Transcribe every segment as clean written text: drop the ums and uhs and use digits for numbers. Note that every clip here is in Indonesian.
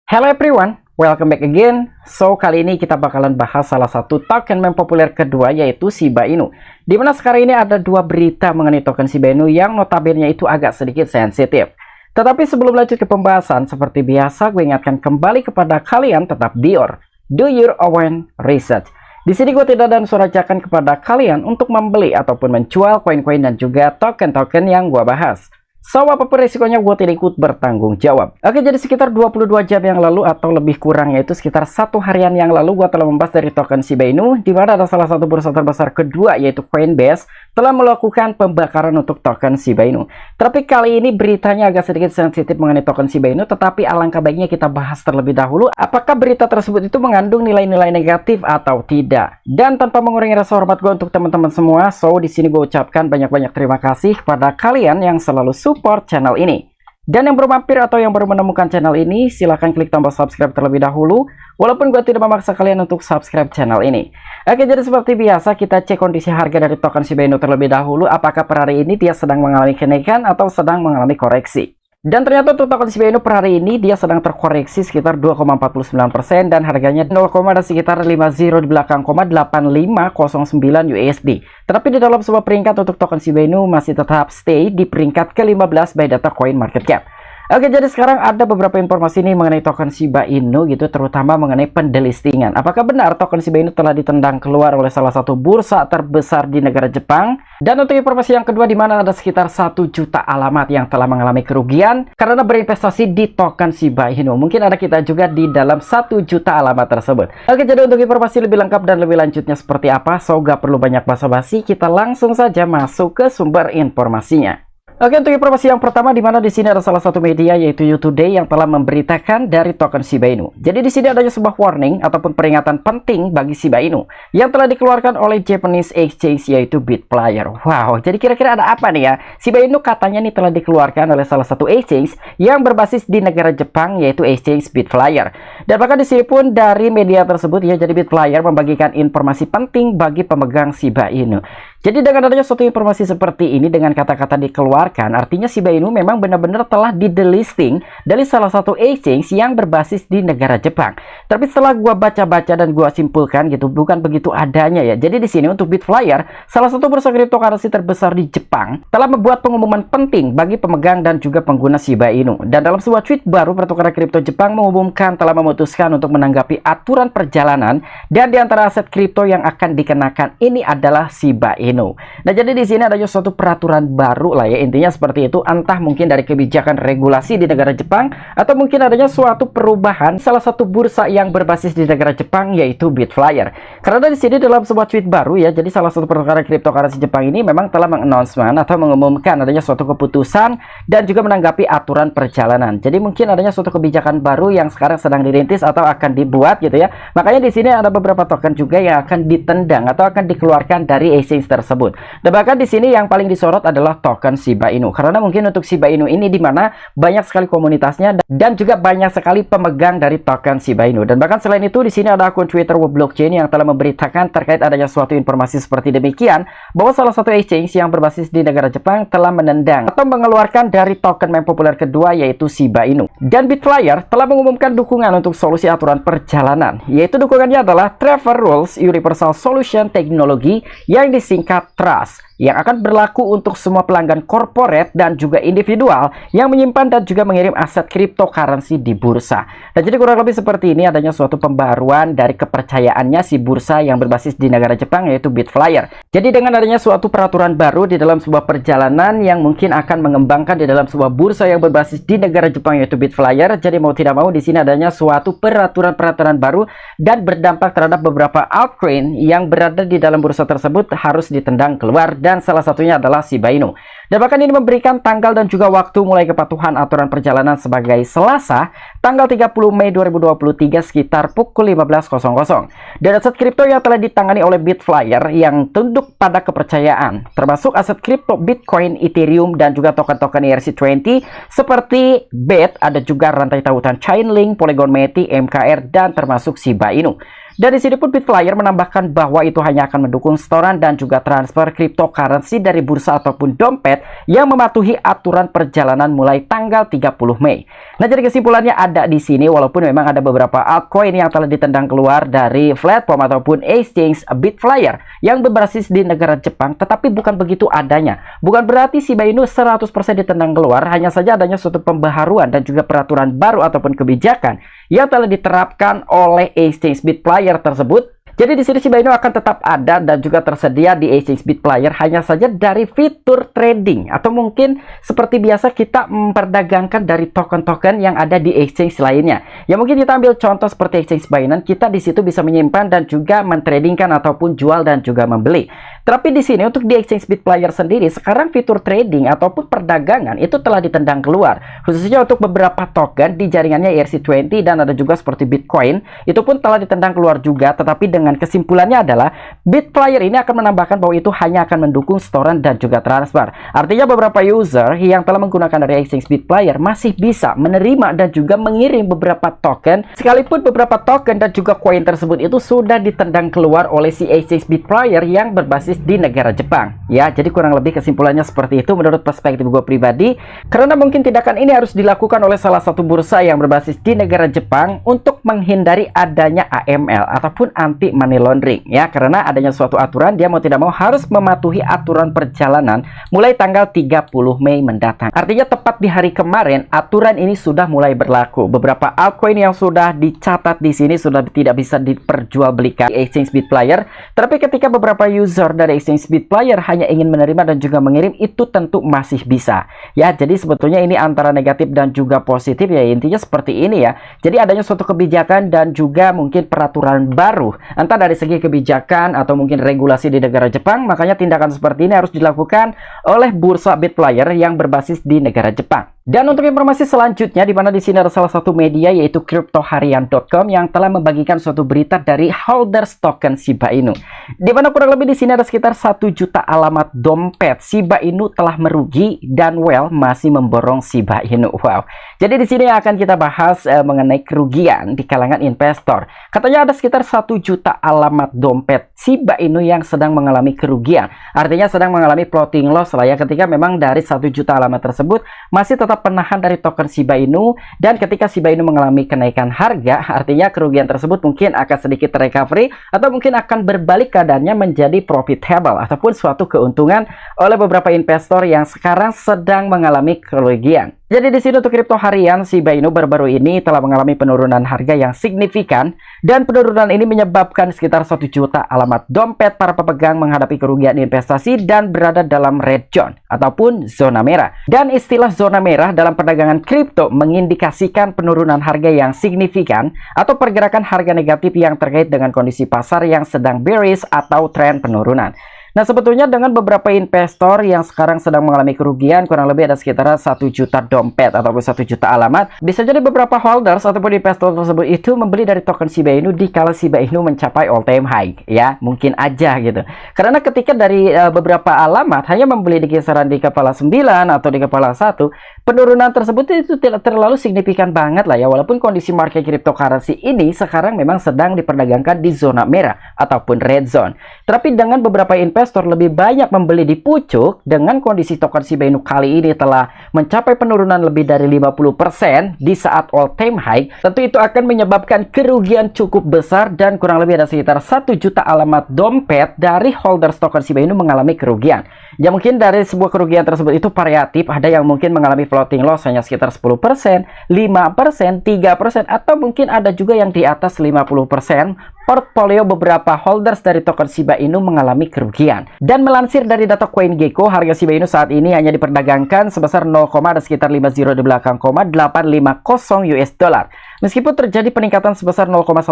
Hello everyone, welcome back again. So, kali ini kita bakalan bahas salah satu token meme populer kedua, yaitu Shiba Inu. Dimana sekarang ini ada dua berita mengenai token Shiba Inu yang notabene itu agak sedikit sensitif. Tetapi sebelum lanjut ke pembahasan, seperti biasa gue ingatkan kembali kepada kalian tetap do your own research. Di sini gue tidak ada suara ajakan kepada kalian untuk membeli ataupun menjual koin-koin dan juga token-token yang gue bahas. So, apapun resikonya gue tidak ikut bertanggung jawab. Oke, jadi sekitar 22 jam yang lalu atau lebih kurang, yaitu sekitar 1 harian yang lalu, gue telah membahas dari token Shiba Inu, di mana ada salah satu bursa terbesar kedua, yaitu Coinbase, telah melakukan pembakaran untuk token Shiba Inu. Tapi kali ini beritanya agak sedikit sensitif mengenai token Shiba Inu, tetapi alangkah baiknya kita bahas terlebih dahulu apakah berita tersebut itu mengandung nilai-nilai negatif atau tidak. Dan tanpa mengurangi rasa hormat gue untuk teman-teman semua, so di sini gue ucapkan banyak-banyak terima kasih kepada kalian yang selalu support channel ini. Dan yang baru mampir atau yang baru menemukan channel ini, silahkan klik tombol subscribe terlebih dahulu, walaupun gue tidak memaksa kalian untuk subscribe channel ini. Oke, jadi seperti biasa kita cek kondisi harga dari token Shiba Inu terlebih dahulu, apakah per hari ini dia sedang mengalami kenaikan atau sedang mengalami koreksi. Dan ternyata untuk token Shiba Inu per hari ini dia sedang terkoreksi sekitar 2,49% dan harganya 0, ada sekitar 50 di belakang, 8509 USD. Tetapi di dalam sebuah peringkat untuk token Shiba Inu masih tetap stay di peringkat ke-15 by data coin market cap. Oke, jadi sekarang ada beberapa informasi nih mengenai token Shiba Inu gitu, terutama mengenai pendelistingan. Apakah benar token Shiba Inu telah ditendang keluar oleh salah satu bursa terbesar di negara Jepang? Dan untuk informasi yang kedua, di mana ada sekitar 1 juta alamat yang telah mengalami kerugian karena berinvestasi di token Shiba Inu. Mungkin ada kita juga di dalam 1 juta alamat tersebut. Oke, jadi untuk informasi lebih lengkap dan lebih lanjutnya seperti apa, so gak perlu banyak basa-basi, kita langsung saja masuk ke sumber informasinya. Oke, untuk informasi yang pertama, di mana di sini ada salah satu media yaitu YouToday yang telah memberitakan dari token Shiba Inu. Jadi di sini adanya sebuah warning ataupun peringatan penting bagi Shiba Inu yang telah dikeluarkan oleh Japanese exchange yaitu Bitflyer. Wow, jadi kira-kira ada apa nih ya? Shiba Inu katanya nih telah dikeluarkan oleh salah satu exchange yang berbasis di negara Jepang yaitu exchange Bitflyer. Dan bahkan di sini pun dari media tersebut ya, jadi Bitflyer membagikan informasi penting bagi pemegang Shiba Inu. Jadi dengan adanya suatu informasi seperti ini dengan kata-kata dikeluarkan, artinya Shiba Inu memang benar-benar telah di-delisting dari salah satu exchange yang berbasis di negara Jepang. Tapi setelah gua baca-baca dan gua simpulkan gitu, bukan begitu adanya ya. Jadi di sini untuk Bitflyer, salah satu bursa cryptocurrency terbesar di Jepang, telah membuat pengumuman penting bagi pemegang dan juga pengguna Shiba Inu. Dan dalam sebuah tweet baru, pertukaran kripto Jepang mengumumkan telah memutuskan untuk menanggapi aturan perjalanan dan di antara aset kripto yang akan dikenakan ini adalah Shiba Inu. Nah, jadi di sini adanya suatu peraturan baru lah ya, intinya seperti itu, entah mungkin dari kebijakan regulasi di negara Jepang atau mungkin adanya suatu perubahan salah satu bursa yang berbasis di negara Jepang yaitu Bitflyer. Karena di sini dalam sebuah tweet baru ya, jadi salah satu pertukaran cryptocurrency Jepang ini memang telah meng-announcement atau mengumumkan adanya suatu keputusan dan juga menanggapi aturan perjalanan. Jadi mungkin adanya suatu kebijakan baru yang sekarang sedang dirintis atau akan dibuat gitu ya. Makanya di sini ada beberapa token juga yang akan ditendang atau akan dikeluarkan dari exchange tersebut. Dan bahkan di sini yang paling disorot adalah token Shiba Inu, karena mungkin untuk Shiba Inu ini di mana banyak sekali komunitasnya dan juga banyak sekali pemegang dari token Shiba Inu. Dan bahkan selain itu di sini ada akun Twitter Blockchain yang telah memberitakan terkait adanya suatu informasi seperti demikian, bahwa salah satu exchange yang berbasis di negara Jepang telah menendang atau mengeluarkan dari token meme populer kedua yaitu Shiba Inu. Dan Bitflyer telah mengumumkan dukungan untuk solusi aturan perjalanan, yaitu dukungannya adalah Travel Rules Universal Solution Technology yang disingkat TRUST, yang akan berlaku untuk semua pelanggan korporat dan juga individual yang menyimpan dan juga mengirim aset cryptocurrency di bursa. Dan jadi kurang lebih seperti ini adanya suatu pembaruan dari kepercayaannya si bursa yang berbasis di negara Jepang yaitu Bitflyer. Jadi dengan adanya suatu peraturan baru di dalam sebuah perjalanan yang mungkin akan mengembangkan di dalam sebuah bursa yang berbasis di negara Jepang yaitu Bitflyer, jadi mau tidak mau di sini adanya suatu peraturan-peraturan baru dan berdampak terhadap beberapa altcoin yang berada di dalam bursa tersebut harus ditendang keluar, dan salah satunya adalah Shiba Inu. Dan bahkan ini memberikan tanggal dan juga waktu mulai kepatuhan aturan perjalanan sebagai Selasa, tanggal 30 Mei 2023 sekitar pukul 15.00. Dan aset kripto yang telah ditangani oleh Bitflyer yang tunduk pada kepercayaan, termasuk aset kripto Bitcoin, Ethereum, dan juga token-token ERC20 seperti BET, ada juga rantai tautan Chainlink, Polygon Matic, MKR, dan termasuk Shiba Inu. Dan di sini pun Bitflyer menambahkan bahwa itu hanya akan mendukung setoran dan juga transfer cryptocurrency dari bursa ataupun dompet yang mematuhi aturan perjalanan mulai tanggal 30 Mei. Nah, jadi kesimpulannya ada di sini, walaupun memang ada beberapa altcoin yang telah ditendang keluar dari platform ataupun exchange Bitflyer yang berbasis di negara Jepang, tetapi bukan begitu adanya. Bukan berarti Shiba Inu 100% ditendang keluar, hanya saja adanya suatu pembaharuan dan juga peraturan baru ataupun kebijakan yang telah diterapkan oleh exchange Bitflyer tersebut. Jadi di sini Shiba Inu akan tetap ada dan juga tersedia di exchange Bitflyer, hanya saja dari fitur trading atau mungkin seperti biasa kita memperdagangkan dari token-token yang ada di exchange lainnya. Ya mungkin kita ambil contoh seperti exchange Binance, kita di situ bisa menyimpan dan juga mentradingkan ataupun jual dan juga membeli. Tapi di sini untuk di exchange Bitflyer sendiri sekarang fitur trading ataupun perdagangan itu telah ditendang keluar, khususnya untuk beberapa token di jaringannya ERC20 dan ada juga seperti Bitcoin, itu pun telah ditendang keluar juga. Tetapi dengan kesimpulannya adalah Bitflyer ini akan menambahkan bahwa itu hanya akan mendukung setoran dan juga transfer. Artinya beberapa user yang telah menggunakan dari exchange Bitflyer masih bisa menerima dan juga mengirim beberapa token, sekalipun beberapa token dan juga koin tersebut itu sudah ditendang keluar oleh si exchange Bitflyer yang berbasis di negara Jepang. Ya, jadi kurang lebih kesimpulannya seperti itu menurut perspektif gue pribadi, karena mungkin tindakan ini harus dilakukan oleh salah satu bursa yang berbasis di negara Jepang untuk menghindari adanya AML ataupun anti money laundering, ya, karena adanya suatu aturan dia mau tidak mau harus mematuhi aturan perjalanan mulai tanggal 30 Mei mendatang. Artinya tepat di hari kemarin aturan ini sudah mulai berlaku. Beberapa altcoin yang sudah dicatat di sini sudah tidak bisa diperjualbelikan di exchange Bitflyer, tapi ketika beberapa user dari exchange Bitflyer hanya ingin menerima dan juga mengirim, itu tentu masih bisa. Ya, jadi sebetulnya ini antara negatif dan juga positif, ya intinya seperti ini ya. Jadi adanya suatu kebijakan dan juga mungkin peraturan baru entah dari segi kebijakan atau mungkin regulasi di negara Jepang, makanya tindakan seperti ini harus dilakukan oleh bursa Bitflyer yang berbasis di negara Jepang. Dan untuk informasi selanjutnya, di mana di sini ada salah satu media yaitu cryptoharian.com yang telah membagikan suatu berita dari holders token Shiba Inu. Di mana kurang lebih di sini ada sekitar 1 juta alamat dompet Shiba Inu telah merugi dan masih memborong Shiba Inu. Wow. Jadi di sini akan kita bahas mengenai kerugian di kalangan investor. Katanya ada sekitar 1 juta alamat dompet Shiba Inu yang sedang mengalami kerugian. Artinya sedang mengalami floating loss lah ya, ketika memang dari 1 juta alamat tersebut masih tetap penahan dari token Shiba Inu, dan ketika Shiba Inu mengalami kenaikan harga, artinya kerugian tersebut mungkin akan sedikit recovery atau mungkin akan berbalik keadaannya menjadi profitable ataupun suatu keuntungan oleh beberapa investor yang sekarang sedang mengalami kerugian. Jadi di sini untuk kripto harian Shiba Inu baru-baru ini telah mengalami penurunan harga yang signifikan, dan penurunan ini menyebabkan sekitar 1 juta alamat dompet para pemegang menghadapi kerugian investasi dan berada dalam red zone ataupun zona merah. Dan istilah zona merah dalam perdagangan kripto mengindikasikan penurunan harga yang signifikan atau pergerakan harga negatif yang terkait dengan kondisi pasar yang sedang bearish atau tren penurunan. Nah, sebetulnya dengan beberapa investor yang sekarang sedang mengalami kerugian, kurang lebih ada sekitar 1 juta dompet ataupun 1 juta alamat, bisa jadi beberapa holders ataupun investor tersebut itu membeli dari token Shiba Inu di kala Shiba Inu mencapai all time high, ya, mungkin aja gitu. Karena ketika dari beberapa alamat hanya membeli di kisaran di kepala 9 atau di kepala 1, penurunan tersebut itu tidak terlalu signifikan banget lah ya, walaupun kondisi market cryptocurrency ini sekarang memang sedang diperdagangkan di zona merah ataupun red zone. Tapi dengan beberapa investor lebih banyak membeli di pucuk, dengan kondisi token Shiba Inu kali ini telah mencapai penurunan lebih dari 50% di saat all time high, tentu itu akan menyebabkan kerugian cukup besar, dan kurang lebih ada sekitar 1 juta alamat dompet dari holders token Shiba Inu mengalami kerugian. Ya mungkin dari sebuah kerugian tersebut itu variatif, ada yang mungkin mengalami floating loss hanya sekitar 10%, 5%, 3%, atau mungkin ada juga yang di atas 50%. Portfolio beberapa holders dari token Shiba Inu mengalami kerugian. Dan melansir dari data CoinGecko, harga Shiba Inu saat ini hanya diperdagangkan sebesar 0, ada sekitar 50 di belakang, 850 US dollar. Meskipun terjadi peningkatan sebesar 0,1%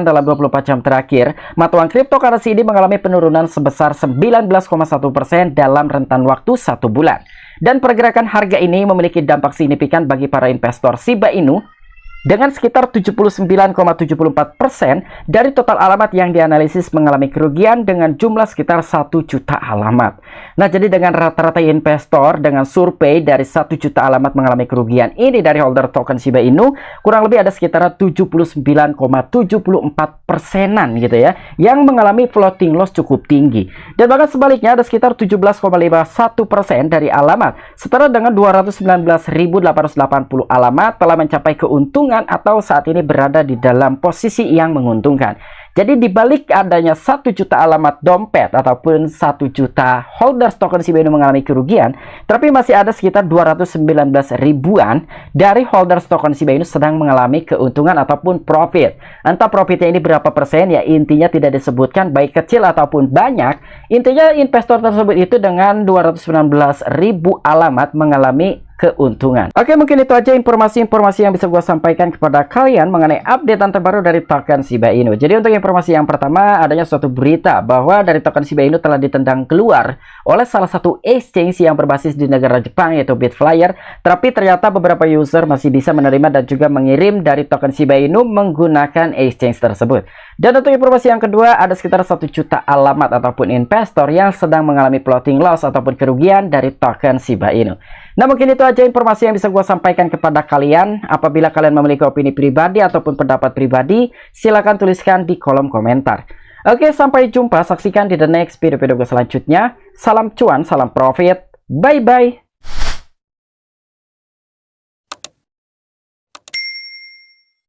dalam 24 jam terakhir, mata uang cryptocurrency ini mengalami penurunan sebesar 19,1% dalam rentan waktu 1 bulan. Dan pergerakan harga ini memiliki dampak signifikan bagi para investor Shiba Inu dengan sekitar 79,74% dari total alamat yang dianalisis mengalami kerugian dengan jumlah sekitar 1 juta alamat. Nah, jadi dengan rata-rata investor dengan survei dari 1 juta alamat mengalami kerugian ini dari holder token Shiba Inu, kurang lebih ada sekitar 79,74%-an gitu ya, yang mengalami floating loss cukup tinggi. Dan bahkan sebaliknya ada sekitar 17,51% dari alamat, setara dengan 219.880 alamat telah mencapai keuntungan atau saat ini berada di dalam posisi yang menguntungkan. Jadi dibalik adanya 1 juta alamat dompet ataupun 1 juta holders token Shiba Inu mengalami kerugian, tapi masih ada sekitar 219 ribuan dari holders token Shiba Inu sedang mengalami keuntungan ataupun profit. Entah profitnya ini berapa persen, ya intinya tidak disebutkan baik kecil ataupun banyak. Intinya investor tersebut itu dengan 219 ribu alamat mengalami keuntungan. Oke, mungkin itu aja informasi-informasi yang bisa gue sampaikan kepada kalian mengenai update terbaru dari token Shiba Inu. Jadi untuk informasi yang pertama, adanya suatu berita bahwa dari token Shiba Inu telah ditendang keluar oleh salah satu exchange yang berbasis di negara Jepang, yaitu Bitflyer. Tapi ternyata beberapa user masih bisa menerima dan juga mengirim dari token Shiba Inu menggunakan exchange tersebut. Dan untuk informasi yang kedua, ada sekitar 1 juta alamat ataupun investor yang sedang mengalami floating loss ataupun kerugian dari token Shiba Inu. Nah, mungkin itu aja informasi yang bisa gue sampaikan kepada kalian. Apabila kalian memiliki opini pribadi ataupun pendapat pribadi, silahkan tuliskan di kolom komentar. Oke, sampai jumpa. Saksikan di the next video gue selanjutnya. Salam cuan, salam profit. Bye-bye.